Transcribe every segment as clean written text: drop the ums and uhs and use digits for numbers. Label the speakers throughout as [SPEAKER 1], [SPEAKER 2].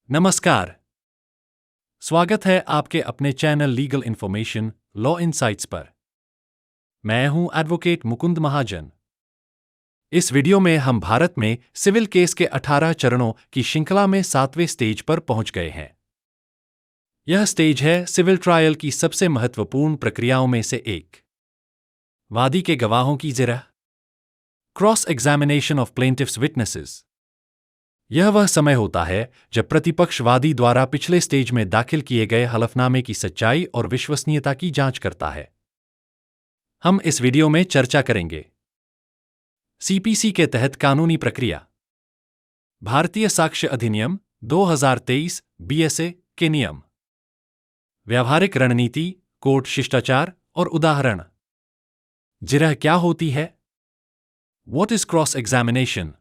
[SPEAKER 1] नमस्कार। स्वागत है आपके अपने channel legal information law insights पर। मैं हूं एडवोकेट मुकुंद महाजन। इस वीडियो में हम भारत में सिविल केस के 18 चरणों की श्रृंखला में 7वें स्टेज पर पहुंच गए हैं। यह स्टेज है सिविल ट्रायल की सबसे महत्वपूर्ण प्रक्रियाओं में से एक। वादी के गवाहों की जिरह, क्रॉस एग्जामिनेशन ऑफ प्लेंटिफ्स विटनेसेस। यह वह समय होता है जब प्रतिपक्षवादी द्वारा पिछले स्टेज में दाखिल किए गए हलफनामे की सच्चाई और विश्वसनीयता की जांच करता है। हम इस वीडियो में चर्चा करेंगे सीपीसी के तहत कानूनी प्रक्रिया, भारतीय साक्ष्य अधिनियम 2023 बीएसए के नियम, व्यावहारिक रणनीति, कोर्ट शिष्टाचार और उदाहरण। जिरह क्या होती है? What is cross examination?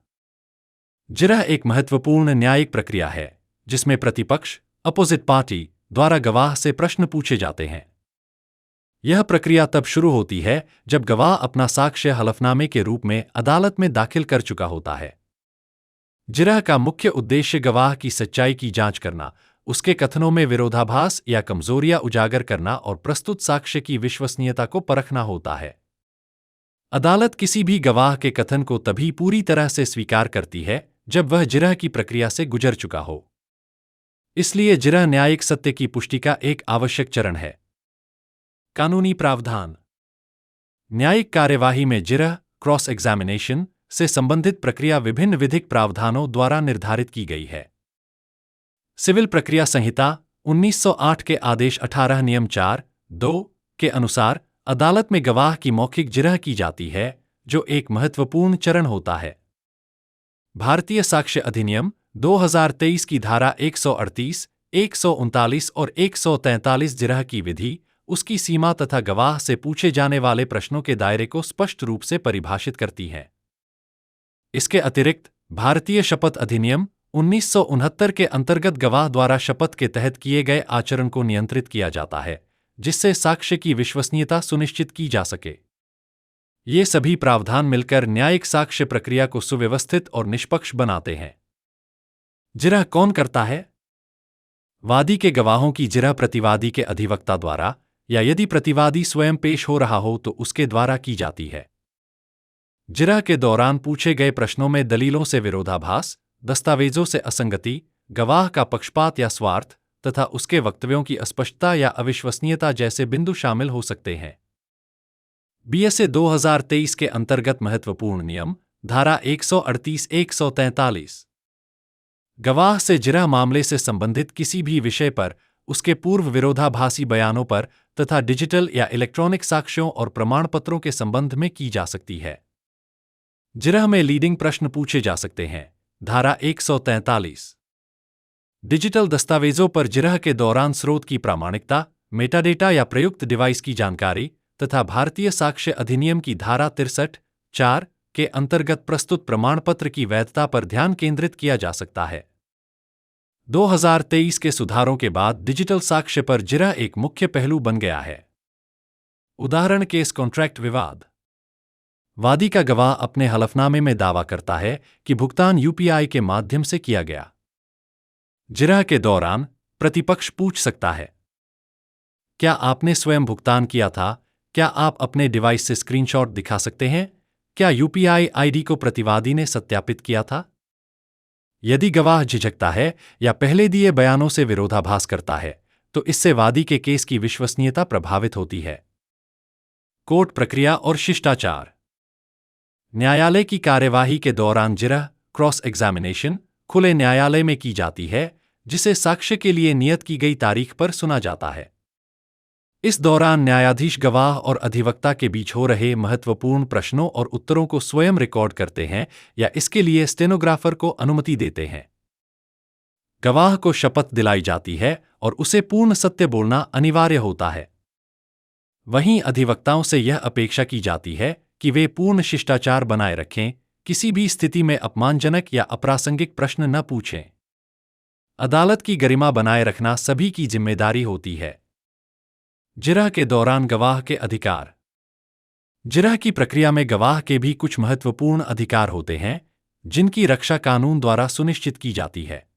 [SPEAKER 1] जिरह एक महत्वपूर्ण न्यायिक प्रक्रिया है जिसमें प्रतिपक्ष अपोजिट पार्टी द्वारा गवाह से प्रश्न पूछे जाते हैं। यह प्रक्रिया तब शुरू होती है जब गवाह अपना साक्ष्य हलफनामे के रूप में अदालत में दाखिल कर चुका होता है। जिरह का मुख्य उद्देश्य गवाह की सच्चाई की जांच करना, उसके कथनों में विरोधाभास या कमजोरियां उजागर करना और प्रस्तुत साक्ष्य की विश्वसनीयता को परखना होता है। अदालत किसी भी गवाह के कथन को तभी पूरी तरह से स्वीकार करती है जब वह जिरह की प्रक्रिया से गुजर चुका हो। इसलिए जिरह न्यायिक सत्य की पुष्टि का एक आवश्यक चरण है। कानूनी प्रावधान। न्यायिक कार्यवाही में जिरह क्रॉस एग्जामिनेशन से संबंधित प्रक्रिया विभिन्न विधिक प्रावधानों द्वारा निर्धारित की गई है। सिविल प्रक्रिया संहिता 1908 के आदेश 18 नियम 4(2) के अनुसार अदालत में गवाह की मौखिक जिरह की जाती है, जो एक महत्वपूर्ण चरण होता है। भारतीय साक्ष्य अधिनियम 2023 की धारा 138, 139 और 143 जिरह की विधि, उसकी सीमा तथा गवाह से पूछे जाने वाले प्रश्नों के दायरे को स्पष्ट रूप से परिभाषित करती है। इसके अतिरिक्त भारतीय शपथ अधिनियम 1969 के अंतर्गत गवाह द्वारा शपथ के तहत किए गए आचरण को नियंत्रित किया जाता है, जिससे साक्ष्य की विश्वसनीयता सुनिश्चित की जा सके। ये सभी प्रावधान मिलकर न्यायिक साक्ष्य प्रक्रिया को सुव्यवस्थित और निष्पक्ष बनाते हैं। जिरह कौन करता है? वादी के गवाहों की जिरह प्रतिवादी के अधिवक्ता द्वारा, या यदि प्रतिवादी स्वयं पेश हो रहा हो तो उसके द्वारा की जाती है। जिरह के दौरान पूछे गए प्रश्नों में दलीलों से विरोधाभास, दस्तावेजों से असंगति, गवाह का पक्षपात या स्वार्थ तथा उसके वक्तव्यों की अस्पष्टता या अविश्वसनीयता जैसे बिंदु शामिल हो सकते हैं। बीएसए 2023 के अंतर्गत महत्वपूर्ण नियम, धारा 138-143। गवाह से जिरह मामले से संबंधित किसी भी विषय पर, उसके पूर्व विरोधाभासी बयानों पर तथा डिजिटल या इलेक्ट्रॉनिक साक्ष्यों और प्रमाण पत्रों के संबंध में की जा सकती है। जिरह में लीडिंग प्रश्न पूछे जा सकते हैं। धारा 143। डिजिटल दस्तावेजों पर जिरह के दौरान स्रोत की प्रामाणिकता, मेटाडेटा या प्रयुक्त डिवाइस की जानकारी तथा भारतीय साक्ष्य अधिनियम की धारा 63(4) के अंतर्गत प्रस्तुत प्रमाण पत्र की वैधता पर ध्यान केंद्रित किया जा सकता है। 2023 के सुधारों के बाद डिजिटल साक्ष्य पर जिरह एक मुख्य पहलू बन गया है। उदाहरण केस कॉन्ट्रैक्ट विवाद। वादी का गवाह अपने हलफनामे में दावा करता है कि भुगतान यूपीआई के माध्यम से किया गया। जिरह के दौरान प्रतिपक्ष पूछ सकता है, क्या आपने स्वयं भुगतान किया था? क्या आप अपने डिवाइस से स्क्रीनशॉट दिखा सकते हैं? क्या यूपीआई आईडी को प्रतिवादी ने सत्यापित किया था? यदि गवाह झिझकता है या पहले दिए बयानों से विरोधाभास करता है, तो इससे वादी के केस की विश्वसनीयता प्रभावित होती है। कोर्ट प्रक्रिया और शिष्टाचार। न्यायालय की कार्यवाही के दौरान जिरह क्रॉस एग्जामिनेशन खुले न्यायालय में की जाती है, जिसे साक्ष्य के लिए नियत की गई तारीख पर सुना जाता है। इस दौरान न्यायाधीश गवाह और अधिवक्ता के बीच हो रहे महत्वपूर्ण प्रश्नों और उत्तरों को स्वयं रिकॉर्ड करते हैं या इसके लिए स्टेनोग्राफर को अनुमति देते हैं। गवाह को शपथ दिलाई जाती है और उसे पूर्ण सत्य बोलना अनिवार्य होता है। वहीं अधिवक्ताओं से यह अपेक्षा की जाती है कि वे पूर्ण शिष्टाचार बनाए रखें, किसी भी स्थिति में अपमानजनक या अप्रासंगिक प्रश्न न पूछें। अदालत की गरिमा बनाए रखना सभी की जिम्मेदारी होती है। जिरह के दौरान गवाह के अधिकार। जिरह की प्रक्रिया में गवाह के भी कुछ महत्वपूर्ण अधिकार होते हैं, जिनकी रक्षा कानून द्वारा सुनिश्चित की जाती है।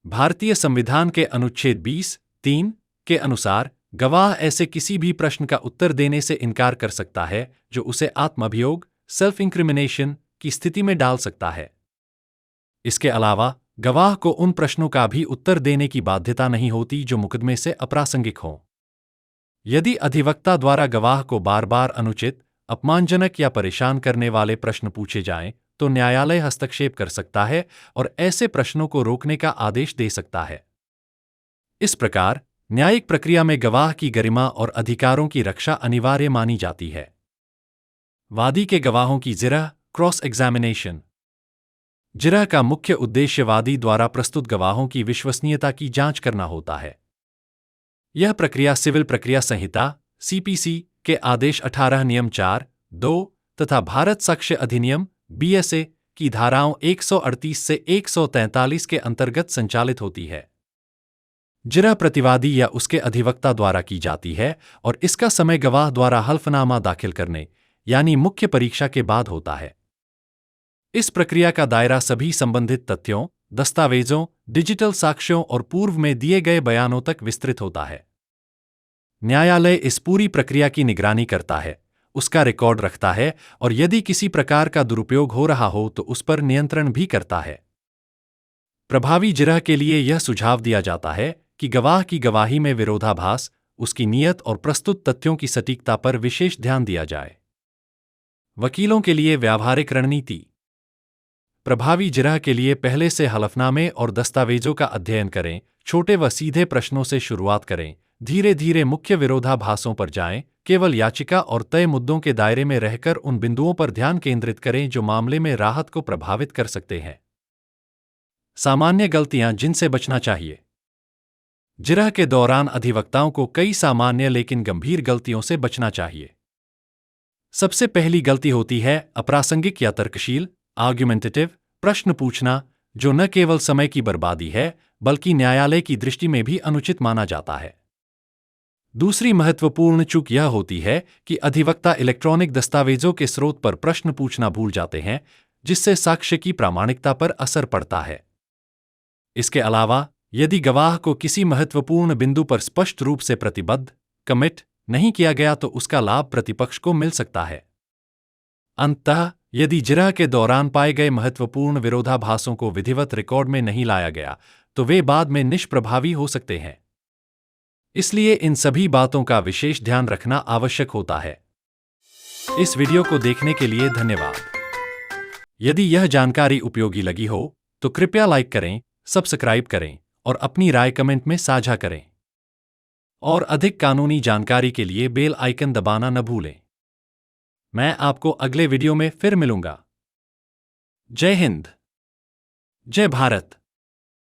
[SPEAKER 1] भारतीय संविधान के अनुच्छेद 20(3) के अनुसार गवाह ऐसे किसी भी प्रश्न का उत्तर देने से इनकार कर सकता है जो उसे आत्माभियोग सेल्फ इंक्रिमिनेशन की स्थिति में डाल सकता है। इसके अलावा गवाह को उन प्रश्नों का भी उत्तर देने की बाध्यता नहीं होती जो मुकदमे से अप्रासंगिक हों। यदि अधिवक्ता द्वारा गवाह को बार बार अनुचित, अपमानजनक या परेशान करने वाले प्रश्न पूछे जाएं, तो न्यायालय हस्तक्षेप कर सकता है और ऐसे प्रश्नों को रोकने का आदेश दे सकता है। इस प्रकार न्यायिक प्रक्रिया में गवाह की गरिमा और अधिकारों की रक्षा अनिवार्य मानी जाती है। वादी के गवाहों की जिरह क्रॉस एग्जामिनेशन। जिरह का मुख्य उद्देश्य वादी द्वारा प्रस्तुत गवाहों की विश्वसनीयता की जांच करना होता है। यह प्रक्रिया सिविल प्रक्रिया संहिता (सीपीसी) के आदेश 18 नियम 4(2) तथा भारत साक्ष्य अधिनियम (बीएसए) की धाराओं 138 से 143 के अंतर्गत संचालित होती है। जिरह प्रतिवादी या उसके अधिवक्ता द्वारा की जाती है और इसका समय गवाह द्वारा हल्फनामा दाखिल करने यानी मुख्य परीक्षा के बाद होता है। इस प्रक्रिया का दायरा सभी संबंधित तथ्यों, दस्तावेजों, डिजिटल साक्ष्यों और पूर्व में दिए गए बयानों तक विस्तृत होता है। न्यायालय इस पूरी प्रक्रिया की निगरानी करता है, उसका रिकॉर्ड रखता है और यदि किसी प्रकार का दुरुपयोग हो रहा हो तो उस पर नियंत्रण भी करता है। प्रभावी जिरह के लिए यह सुझाव दिया जाता है कि गवाह की गवाही में विरोधाभास, उसकी नीयत और प्रस्तुत तथ्यों की सटीकता पर विशेष ध्यान दिया जाए। वकीलों के लिए व्यावहारिक रणनीति। प्रभावी जिरह के लिए पहले से हलफनामे और दस्तावेजों का अध्ययन करें, छोटे व सीधे प्रश्नों से शुरुआत करें, धीरे धीरे मुख्य विरोधाभासों पर जाएं, केवल याचिका और तय मुद्दों के दायरे में रहकर उन बिंदुओं पर ध्यान केंद्रित करें जो मामले में राहत को प्रभावित कर सकते हैं। सामान्य गलतियां जिनसे बचना चाहिए। जिरह के दौरान अधिवक्ताओं को कई सामान्य लेकिन गंभीर गलतियों से बचना चाहिए। सबसे पहली गलती होती है अप्रासंगिक या तर्कशील आर्ग्यूमेंटेटिव प्रश्न पूछना, जो न केवल समय की बर्बादी है बल्कि न्यायालय की दृष्टि में भी अनुचित माना जाता है। दूसरी महत्वपूर्ण चूक यह होती है कि अधिवक्ता इलेक्ट्रॉनिक दस्तावेजों के स्रोत पर प्रश्न पूछना भूल जाते हैं, जिससे साक्ष्य की प्रामाणिकता पर असर पड़ता है। इसके अलावा यदि गवाह को किसी महत्वपूर्ण बिंदु पर स्पष्ट रूप से प्रतिबद्ध कमिट नहीं किया गया तो उसका लाभ प्रतिपक्ष को मिल सकता है। अंततः यदि जिरह के दौरान पाए गए महत्वपूर्ण विरोधाभासों को विधिवत रिकॉर्ड में नहीं लाया गया तो वे बाद में निष्प्रभावी हो सकते हैं। इसलिए इन सभी बातों का विशेष ध्यान रखना आवश्यक होता है। इस वीडियो को देखने के लिए धन्यवाद। यदि यह जानकारी उपयोगी लगी हो तो कृपया लाइक करें, सब्सक्राइब करें और अपनी राय कमेंट में साझा करें। और अधिक कानूनी जानकारी के लिए बेल आइकन दबाना न भूलें। मैं आपको अगले वीडियो में फिर मिलूंगा। जय हिंद, जय भारत।